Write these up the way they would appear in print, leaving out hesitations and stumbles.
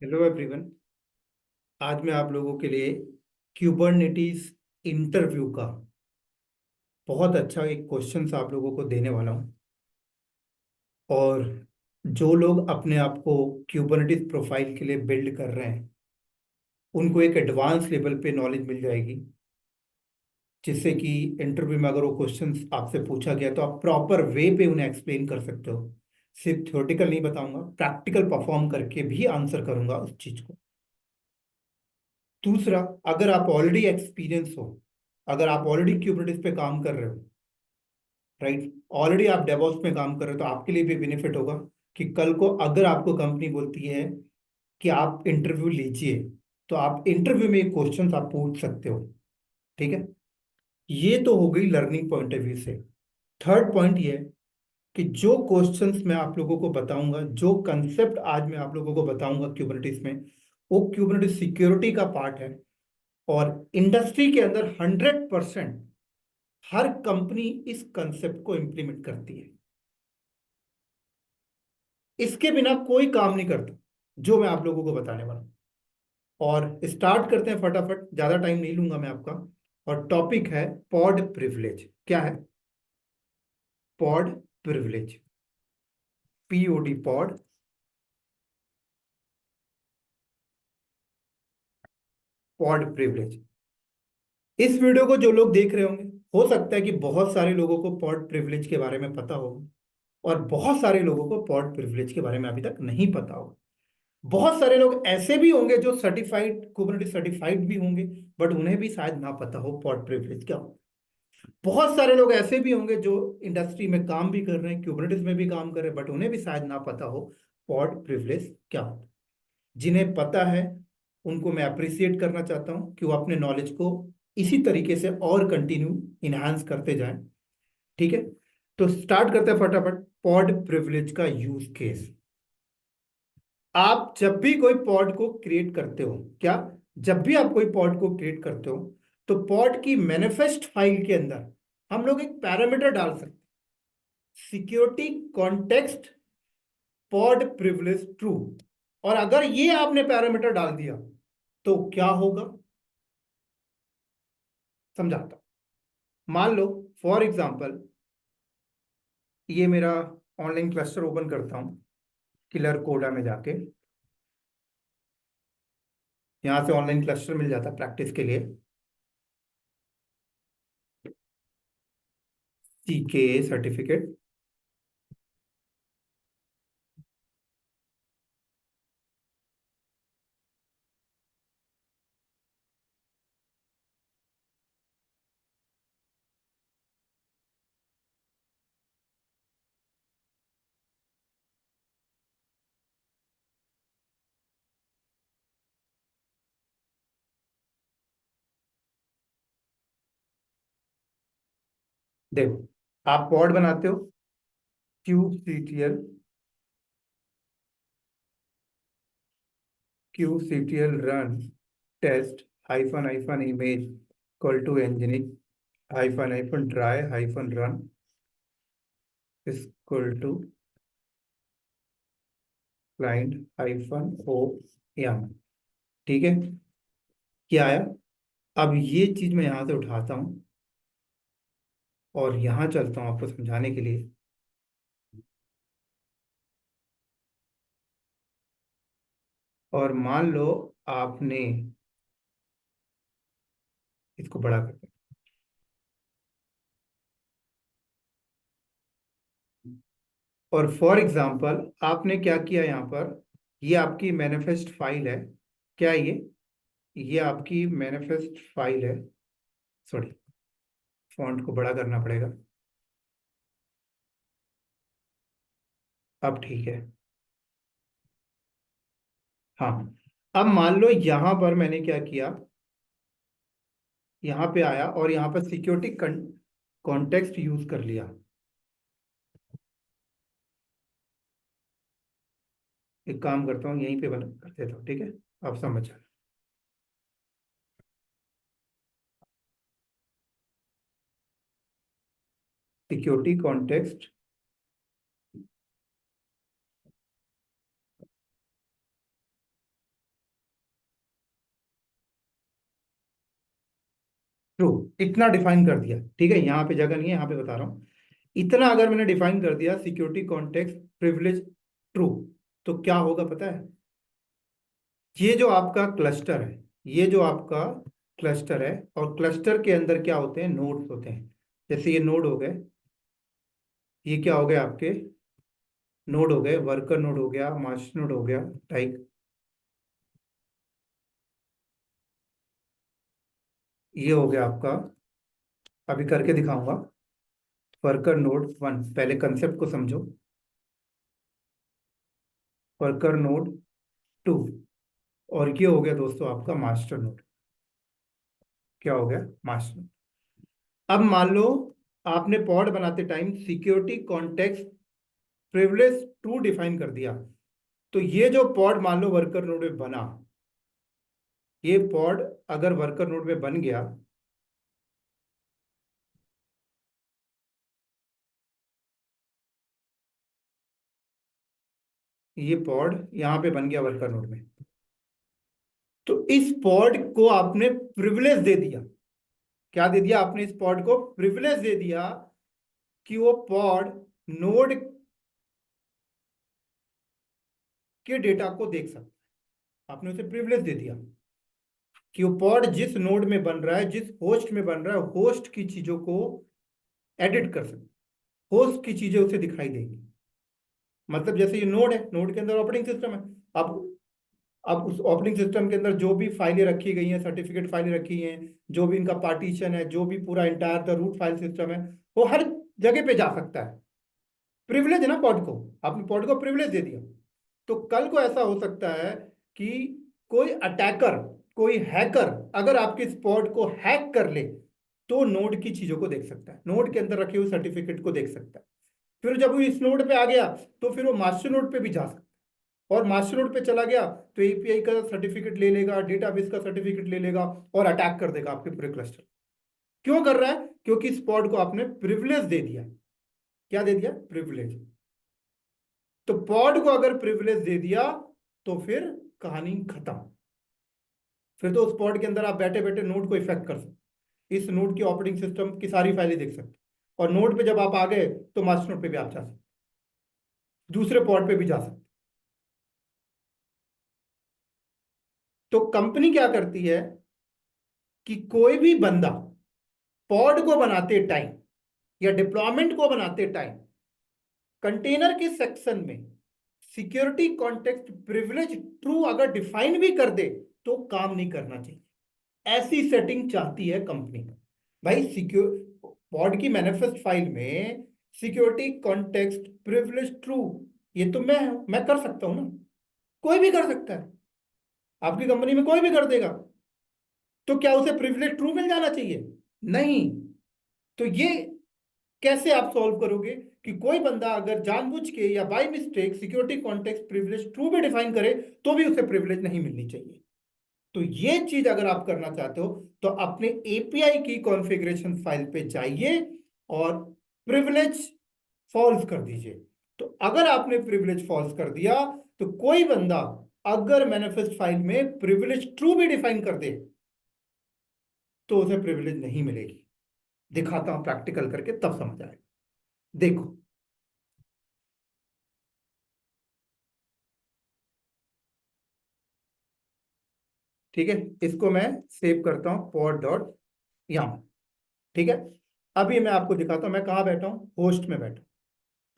Hello everyone. आज मैं आप लोगों के लिए क्यूबरनेटीज इंटरव्यू का बहुत अच्छा एक क्वेश्चन आप लोगों को देने वाला हूं। और जो लोग अपने आप को क्यूबरनेटीज प्रोफाइल के लिए बिल्ड कर रहे हैं उनको एक एडवांस लेवल पे नॉलेज मिल जाएगी, जिससे कि इंटरव्यू में अगर वो क्वेश्चंस आपसे पूछा गया तो आप प्रॉपर वे पे उन्हें एक्सप्लेन कर सकते हो। सिर्फ थ्योरेटिकल नहीं बताऊंगा, प्रैक्टिकल परफॉर्म करके भी आंसर करूंगा उस चीज को। दूसरा, अगर आप ऑलरेडी एक्सपीरियंस हो, अगर आप ऑलरेडी क्यूबरनेटिस पे काम कर रहे हो, राइट, ऑलरेडी आप डेवॉप्स में काम कर रहे हो, तो आपके लिए भी बेनिफिट होगा कि कल को अगर आपको कंपनी बोलती है कि आप इंटरव्यू लीजिए, तो आप इंटरव्यू में क्वेश्चंस आप पूछ सकते हो। ठीक है, ये तो हो गई लर्निंग पॉइंट ऑफ व्यू से। थर्ड पॉइंट ये है कि जो क्वेश्चंस मैं आप लोगों को बताऊंगा, जो कंसेप्ट आज मैं आप लोगों को बताऊंगा क्यूबरनेटिस में, वो क्यूबरनेटिस सिक्योरिटी का पार्ट है। और इंडस्ट्री के अंदर 100% हर कंपनी इस कंसेप्ट को इंप्लीमेंट करती है। इसके बिना कोई काम नहीं करता, जो मैं आप लोगों को बताने वाला हूं। और स्टार्ट करते हैं फटाफट, ज्यादा टाइम नहीं लूंगा मैं आपका। और टॉपिक है पॉड प्रिविलेज। क्या है? Pod privilege. POD, pod, pod privilege. इस वीडियो को जो लोग देख रहे होंगे, हो सकता है कि बहुत सारे लोगों को पॉड प्रिविलेज के बारे में पता होगा, और बहुत सारे लोगों को पॉड प्रिविलेज के बारे में अभी तक नहीं पता होगा। बहुत सारे लोग ऐसे भी होंगे जो सर्टिफाइड कुबरनेटिस सर्टिफाइड भी होंगे, बट उन्हें भी शायद ना पता हो पॉड प्रिविलेज क्या हो। बहुत सारे लोग ऐसे भी होंगे जो इंडस्ट्री में काम भी कर रहे हैं, क्यूबरनेटिस में भी काम कर रहे हैं, बट उन्हें भी शायद ना पता हो पॉड प्रिविलेज क्या हो। जिन्हें पता है उनको मैं अप्रिसिएट करना चाहता हूं कि वो अपने नॉलेज को इसी तरीके से और कंटिन्यू इनहांस करते जाएं। ठीक है, तो स्टार्ट करते हैं फटाफट। पॉड प्रिविलेज का यूज केस। आप जब भी कोई पॉड को क्रिएट करते हो, क्या, जब भी आप कोई पॉड को क्रिएट करते हो, तो पॉड की मैनिफेस्ट फाइल के अंदर हम लोग एक पैरामीटर डाल सकते हैं, security context pod privilege true. और अगर ये आपने पैरामीटर डाल दिया तो क्या होगा, समझाता हूं। मान लो फॉर एग्जांपल, ये मेरा ऑनलाइन क्लस्टर ओपन करता हूं, किलर कोडा में जाके। यहां से ऑनलाइन क्लस्टर मिल जाता प्रैक्टिस के लिए, सीके सर्टिफिकेट। देखो, आप पॉड बनाते हो, QCTL, QCTL run test hyphen hyphen image equal to engineering hyphen hyphen try hyphen run equal to client hyphen O M. ठीक है, क्या आया? अब ये चीज मैं यहां से उठाता हूं और यहां चलता हूं आपको समझाने के लिए। और मान लो आपने इसको बड़ा कर दिया, और फॉर एग्जांपल आपने क्या किया यहाँ पर, ये आपकी मैनिफेस्ट फाइल है। क्या ये आपकी मैनिफेस्ट फाइल है। सॉरी, फॉन्ट को बड़ा करना पड़ेगा। अब ठीक है। हाँ, अब मान लो यहां पर मैंने क्या किया, यहाँ पे आया और यहाँ पर सिक्योरिटी कॉन्टेक्स्ट यूज कर लिया। एक काम करता हूँ, यहीं पे बना कर देता हूँ। ठीक है, आप समझ जाए। सिक्योरिटी कॉन्टेक्स्ट ट्रू, इतना डिफाइन कर दिया, ठीक है, यहाँ पे जगह नहीं है, यहाँ पे बता रहा हूँ। इतना अगर मैंने डिफाइन कर दिया, सिक्योरिटी कॉन्टेक्स्ट प्रिविलेज ट्रू, तो क्या होगा पता है? ये जो आपका क्लस्टर है, ये जो आपका क्लस्टर है, और क्लस्टर के अंदर क्या होते हैं, नोड्स होते हैं। जैसे ये नोड हो गए, ये क्या हो गए आपके नोड हो गए, वर्कर नोड हो गया, मास्टर नोड हो गया, टाइप, ये हो गया आपका। अभी करके दिखाऊंगा। वर्कर नोड वन, पहले कंसेप्ट को समझो। वर्कर नोड टू, और ये हो गया दोस्तों आपका मास्टर नोड। क्या हो गया? Master node. अब मान लो आपने पॉड बनाते time security context privilege to define कर दिया, तो ये जो पॉड मान लो वर्कर नोड में बना, ये पॉड अगर वर्कर नोड में बन गया, ये पॉड यहां पे बन गया वर्कर नोड में, तो इस पॉड को आपने प्रिविलेज दे दिया। क्या दे दिया आपने? इस पॉड को प्रिविलेज दे दिया कि वो पॉड नोड के डेटा को देख सकता है। आपने उसे प्रिविलेज दे दिया कि वो पॉड जिस नोड में बन रहा है, जिस होस्ट में बन रहा है, होस्ट की चीजों को एडिट कर सकते, होस्ट की चीजें उसे दिखाई देंगी। मतलब जैसे ये नोड है, नोड के अंदर ऑपरेटिंग सिस्टम है। अब उस ऑपरेटिंग सिस्टम के अंदर जो भी फाइलें रखी गई हैं, सर्टिफिकेट फाइलें रखी हैं, जो भी इनका पार्टीशन है, जो भी पूरा entire the root file system है, वो हर जगह पे जा सकता है। प्रिविलेज है ना पॉड को, आपने पॉड को प्रिविलेज दे दिया। तो कल को ऐसा हो सकता है कि कोई अटैकर, कोई हैकर अगर आपके इस पॉड को हैक कर ले, तो नोड की चीजों को देख सकता है, नोड के अंदर रखे हुए सर्टिफिकेट को देख सकता है। फिर जब वो इस नोड पे आ गया, तो फिर वो मास्टर नोड पे भी जा सकता है, और मास्टर नोड पे चला गया तो एपीआई का सर्टिफिकेट ले लेगा, डेटाबेस का सर्टिफिकेट ले लेगा, और अटैक कर देगा आपके पूरे क्लस्टर। क्यों कर रहा है? क्योंकि इस पॉड को आपने प्रिविलेज दे दिया। क्या दे दिया? प्रिविलेज। तो पॉड को अगर प्रिविलेज दे दिया, तो फिर कहानी खत्म। फिर तो उस पॉड के अंदर आप बैठे बैठे नोड को इफेक्ट कर सकते, इस नोड की ऑपरेटिंग सिस्टम की सारी फाइलें देख सकते, और नोड पे जब आप आ गए तो मास्टर नोड पे भी आप जा सकते, दूसरे पॉड पे भी जा सकते। तो कंपनी क्या करती है कि कोई भी बंदा पॉड को बनाते टाइम या डिप्लॉयमेंट को बनाते टाइम कंटेनर के सेक्शन में सिक्योरिटी कॉन्टेक्स्ट प्रिविलेज ट्रू अगर डिफाइन भी कर दे, तो काम नहीं करना चाहिए। ऐसी सेटिंग चाहती है कंपनी। भाई सिक्योर पॉड की मैनिफेस्ट फाइल में सिक्योरिटी कॉन्टेक्स्ट प्रिविलेज ट्रू, ये तो मैं कर सकता हूं ना, कोई भी कर सकता है, आपकी कंपनी में कोई भी कर देगा। तो क्या उसे प्रिविलेज ट्रू मिल जाना चाहिए? नहीं। तो ये कैसे आप सॉल्व करोगे कि कोई बंदा अगर जानबूझ के या by mistake security context privilege true भी डिफाइन करे, तो भी उसे प्रिविलेज नहीं मिलनी चाहिए। तो ये चीज अगर आप करना चाहते हो, तो अपने एपीआई की कॉन्फ़िगरेशन फाइल पे जाइए और प्रिविलेज फॉल्स कर दीजिए। तो अगर आपने प्रिविलेज फॉल्स कर दिया, तो कोई बंदा अगर मैनिफेस्ट फाइल में प्रिविलेज ट्रू भी डिफाइन कर दे, तो उसे प्रिविलेज नहीं मिलेगी। दिखाता हूं प्रैक्टिकल करके, तब समझ आएगा। देखो, ठीक है, इसको मैं सेव करता हूं पॉड डॉट यहां, ठीक है। अभी मैं आपको दिखाता हूं मैं कहां बैठा हूं, होस्ट में बैठा हूं।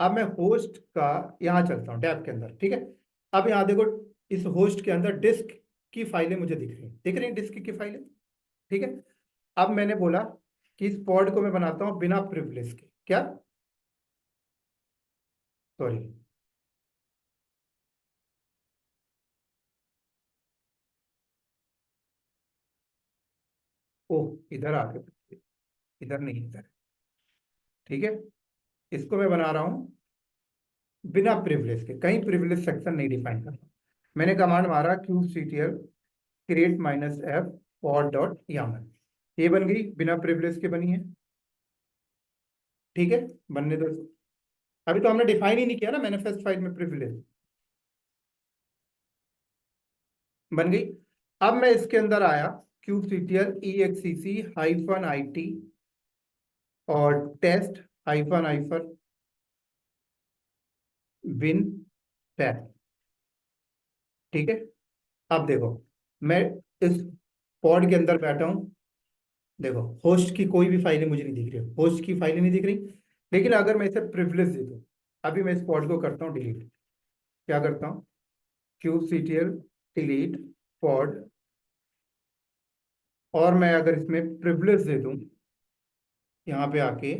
अब मैं होस्ट का यहां चलता हूं टैब के अंदर, ठीक है। अब यहां देखो, इस होस्ट के अंदर डिस्क की फाइलें मुझे दिख रही हैं डिस्क की फाइलें, ठीक है। अब मैंने बोला कि इस पॉड को मैं बनाता हूं बिना प्रिविलेज के, क्या, सॉरी, ओह इधर आ गए, इधर नहीं, इधर, ठीक है। इसको मैं बना रहा हूं बिना प्रिविलेज के, कहीं प्रिविलेज सेक्शन नहीं डिफाइन करना। मैंने कमांड मारा QCTL create minus F pod dot YAML, ये बन गई, बिना प्रिविलेज के बनी है, ठीक है। बनने दो। अभी तो हमने डिफाइन ही नहीं किया ना मैनिफेस्ट फाइल में प्रिविलेज, बन गई। अब मैं इसके अंदर आया QCTL EXCC -IT और टेस्ट हाइफन विन टैब। ठीक है। अब देखो, मैं इस पॉड के अंदर बैठा हूं। देखो, होस्ट की कोई भी फाइलें मुझे नहीं दिख रही, होस्ट की फाइलें नहीं दिख रही। लेकिन अगर मैं इसे प्रिविलेज दे दूं, अभी मैं इस पॉड को करता हूँ डिलीट। क्या करता हूँ? QCTL delete pod. और मैं अगर इसमें प्रिविलेज दे दूं, यहाँ पे आके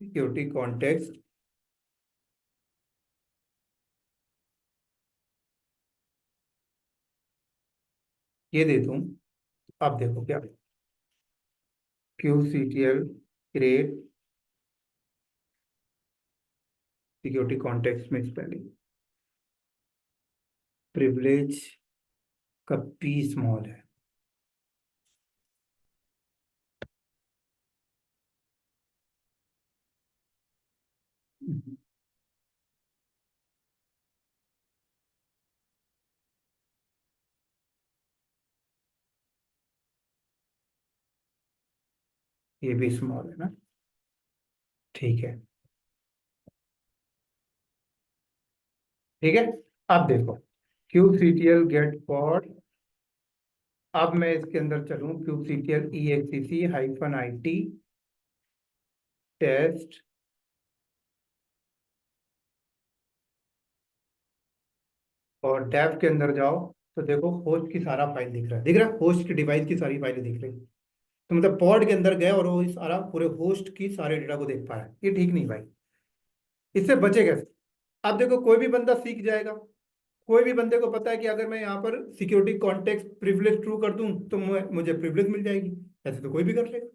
सिक्योरिटी कॉन्टेक्स्ट ये दे दूं, अब देखो क्या, QCTL क्रिएट सिक्योरिटी कॉन्टेक्स्ट में स्पेलिंग प्रिविलेज का पी स्मॉल है। ये भी स्मॉल है ना? ठीक है। ठीक है। अब देखो, QCTL गेट पॉड। अब मैं इसके अंदर चलूं, QCTL EXCC -IT टेस्ट। और टैब के अंदर जाओ, तो देखो होस्ट की सारा फाइल दिख रहा है, दिख रहा है, होस्ट की डिवाइस की सारी फाइलें दिख रही। तो मतलब पॉड के अंदर गए और वो इस सारा पूरे होस्ट की सारे डेटा को देख पा रहा है। ये ठीक नहीं भाई। इससे बचे कैसे? अब देखो, कोई भी बंदा सीख जाएगा। कोई भी बंदे को पता है कि अगर मैं यहाँ पर सिक्योरिटी कॉन्टेक्स्ट प्रिविलेज ट्रू कर दूं तो मुझे प्रिविलेज मिल जाएगी। ऐसे तो कोई भी कर लेगा।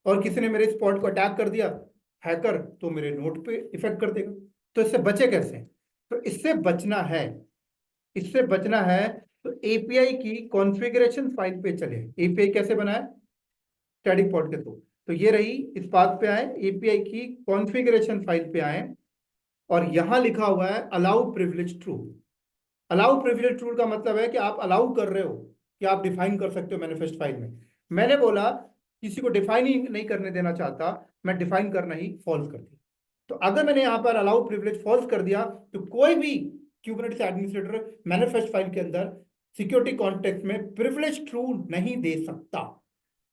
और किसी ने मेरे स्पॉट को अटैक कर दिया, हैकर, तो मेरे नोट पे इफेक्ट कर देगा। तो इससे बचे कैसे? तो इससे बचना है, इससे बचना है तो एपीआई की कॉन्फ़िगरेशन फाइल पे चले। एपीआई कैसे बनाए? स्टैटिक पॉड के थ्रू। तो ये रही, इस बात पे आए, एपीआई की कॉन्फ़िगरेशन फाइल पे आए, और यहां लिखा हुआ है allow privilege true. Allow privilege rule का मतलब है कि आप अलाउ कर रहे हो, कि आप डिफाइन कर सकते हो मैनिफेस्ट फाइल में। मैंने बोला किसी को डिफाइन ही नहीं करने देना चाहता, मैं डिफाइन करना ही फॉल्स कर दिया। तो अगर मैंने यहां पर अलाउ प्रिविलेज फॉल्स कर दिया, तो कोई भी क्यूबरनेटिस एडमिनिस्ट्रेटर मैनिफेस्ट फाइल के अंदर सिक्योरिटी कॉन्टेक्स्ट में प्रिविलेज ट्रू नहीं दे सकता।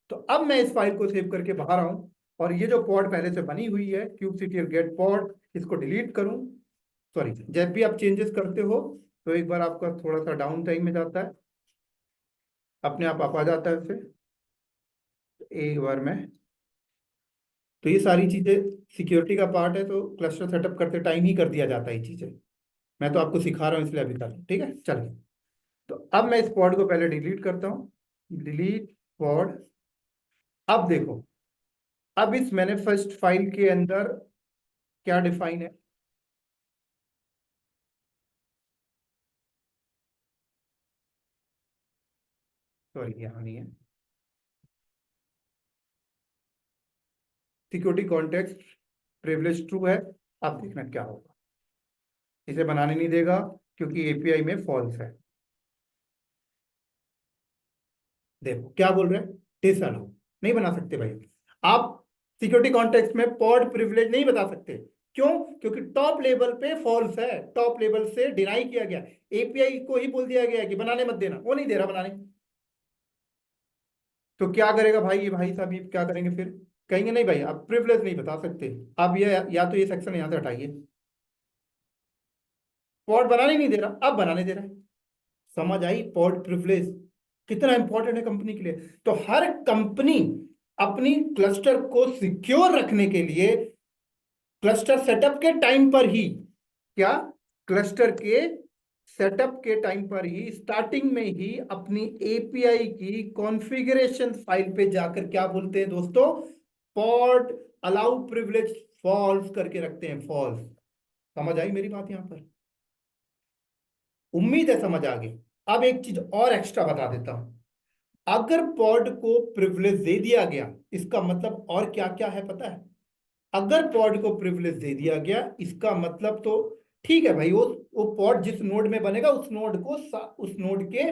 तो अब मैं इस फाइल को सेव करके बाहर आऊं, और ये जो पॉड पहले से बनी हुई है kubectl गेट पॉड, इसको डिलीट करूं। सॉरी, जब भी आप चेंजेस करते हो तो एक बार आपका थोड़ा सा डाउन टाइम में जाता है, अपने आप आ जाता है फिर एक बार में। तो ये सारी चीजें सिक्योरिटी का पार्ट है, तो क्लस्टर सेटअप करते टाइम ही कर दिया जाता है ये चीजें। मैं तो आपको सिखा रहा हूँ इसलिए अभी कर, ठीक है, चलिए। तो अब मैं इस पॉड को पहले डिलीट करता हूँ, डिलीट पॉड। अब देखो, अब इस मैनिफेस्ट फाइल के अंदर क्या डिफाइन है? सॉरी, यहाँ नहीं है। सिक्योरिटी कॉन्टेक्स्ट प्रिविलेज ट्रू है। अब देखना क्या होगा, इसे बनाने नहीं देगा क्योंकि एपीआई में फॉल्स है। देखो क्या बोल रहे हैं, डिसअलाउ। नहीं बना सकते भाई आप। सिक्योरिटी कॉन्टेक्स्ट में पॉड प्रिविलेज नहीं बता सकते। क्यों? क्योंकि टॉप लेवल पे फॉल्स है, टॉप लेवल से डिनाई किया गया। एपीआई को ही बोल दिया गया है कि बनाने मत देना, वो नहीं दे रहा बनाने। तो क्या करेगा भाई ये, भाई साहब ये क्या करेंगे फिर? कहेंगे नहीं भाई आप प्रिविलेज नहीं बता सकते। अब ये या तो ये सेक्शन यहां से हटाइए। पॉड बनाने ही नहीं दे रहा, अब बनाने दे रहा है। समझ आई पॉड प्रिविलेज कितना इंपॉर्टेंट है कंपनी के लिए? तो हर कंपनी अपनी क्लस्टर को सिक्योर रखने के लिए क्लस्टर सेटअप के टाइम पर ही, क्या, क्लस्टर के सेटअप के टाइम पर ही, स्टार्टिंग में ही अपनी एपीआई की कॉन्फ़िगरेशन फाइल पे जाकर क्या बोलते हैं दोस्तों? पॉड अलाउ प्रिविलेज फॉल्स करके रखते हैं, फॉल्स। समझ आई मेरी बात यहां पर? उम्मीद है समझ आ गई। अब एक चीज और एक्स्ट्रा बता देता हूं। अगर पॉड को प्रिविलेज दे दिया गया, इसका मतलब और क्या क्या है पता है? अगर पॉड को प्रिविलेज दे दिया गया, इसका मतलब तो ठीक है भाई, वो पॉड जिस नोड में बनेगा उस नोड को उस नोड के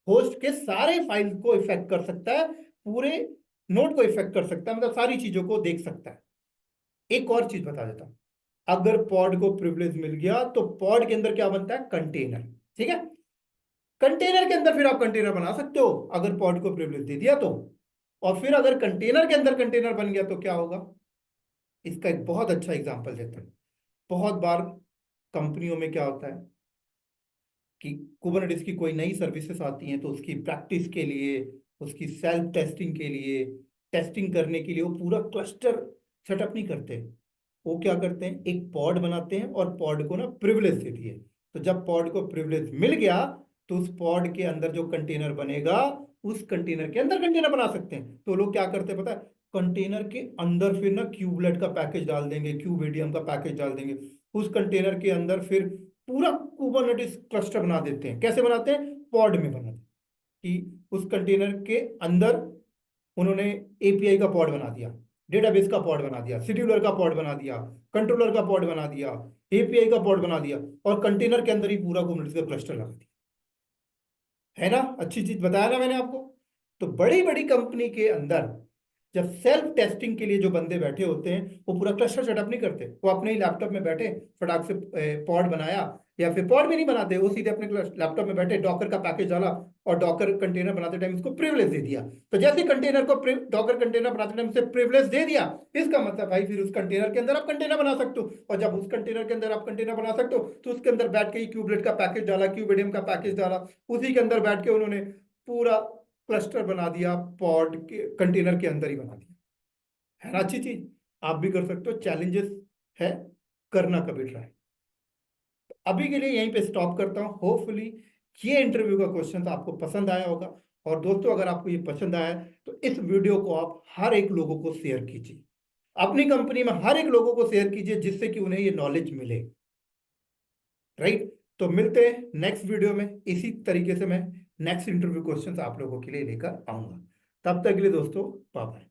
होस्ट के सारे फाइल को इफेक्ट कर सकता है, पूरे नोड को इफेक्ट कर सकता है, मतलब सारी चीजों को देख सकता है। एक और चीज बता देता हूं, अगर पॉड को प्रिविलेज मिल गया तो पॉड के अंदर क्या बनता है, कंटेनर। ठीक है, कंटेनर के अंदर फिर आप कंटेनर बना सकते हो अगर पॉड को प्रिविलेज दे दिया तो। और फिर अगर कंटेनर के अंदर कंटेनर बन गया तो क्या होगा, इसका एक बहुत अच्छा एग्जांपल देता हूं। बहुत बार कंपनियों में क्या होता है कि कुबरनेटिस की कोई नई सर्विसेज आती हैं तो उसकी प्रैक्टिस के लिए, उसकी सेल्फ टेस्टिंग के लिए, टेस्टिंग करने के लिए वो पूरा क्लस्टर सेटअप नहीं करते। वो क्या करते हैं, एक पॉड बनाते हैं और पॉड को ना प्रिविलेज देती है। तो जब पॉड को प्रिविलेज मिल गया तो उस पॉड के अंदर जो कंटेनर बनेगा, उस कंटेनर के अंदर कंटेनर बना सकते हैं। तो लोग क्या करते हैं पता है, कंटेनर के अंदर फिर ना क्यूबलेट का पैकेज डाल देंगे, क्यूबेडियम का पैकेज डाल देंगे, उस कंटेनर के अंदर फिर पूरा कुबरनेटिस क्लस्टर बना देते हैं। कैसे बनाते हैं, पॉड में बनाते हैं कि उस कंटेनर के अंदर उन्होंने एपीआई का पॉड बना दिया, डेटाबेस का पॉड बना दिया, शेड्यूलर का पॉड बना दिया, कंट्रोलर का पॉड बना दिया, एपीआई का पॉड बना दिया, और कंटेनर के अंदर ही पूरा कुबरनेटिस का क्लस्टर लगा दिया। है ना, अच्छी चीज बताया ना मैंने आपको। तो बड़ी बड़ी कंपनी के अंदर जब सेल्फ टेस्टिंग के लिए जो बंदे बैठे होते हैं वो पूरा क्लस्टर सेटअप नहीं करते, वो अपने ही लैपटॉप में बैठे फटाक से पॉड बनाया, या फिर पॉड भी नहीं बनाते, वो सीधे अपने लैपटॉप में बैठे डॉकर का पैकेज डाला और डॉकर कंटेनर बनाते टाइम उसको प्रिविलेज दे दिया। तो जैसे कंटेनर को डॉकर कंटेनर बनाते टाइम से प्रिविलेज दे दिया, इसका मतलब भाई फिर उस कंटेनर के अंदर आप कंटेनर बना सकते हो, और जब उस कंटेनर के अंदर आप कंटेनर बना सकते हो तो उसके अंदर बैठ के ही क्यूबलेट का पैकेज डाला, क्यूबेडियम का पैकेज डाला, उसी के अंदर बैठ के उन्होंने पूरा क्लस्टर बना दिया, पॉड के कंटेनर के अंदर ही बना दिया। है ना अच्छी चीज, आप भी कर सकते हो, चैलेंजेस है, करना कभी ट्राई। अभी के लिए यहीं पे स्टॉप करता हूं। होपफुली ये इंटरव्यू का क्वेश्चन आपको पसंद आया होगा। और दोस्तों अगर आपको ये पसंद आया तो इस वीडियो को आप हर एक लोगों को शेयर कीजिए, अपनी कंपनी में हर एक लोगों को शेयर कीजिए, जिससे कि उन्हें ये नॉलेज मिले। राइट, तो मिलते हैं नेक्स्ट वीडियो में, इसी तरीके से मैं नेक्स्ट इंटरव्यू क्वेश्चंस आप लोगों के लिए लेकर आऊंगा। तब तक के लिए दोस्तों बाय बाय।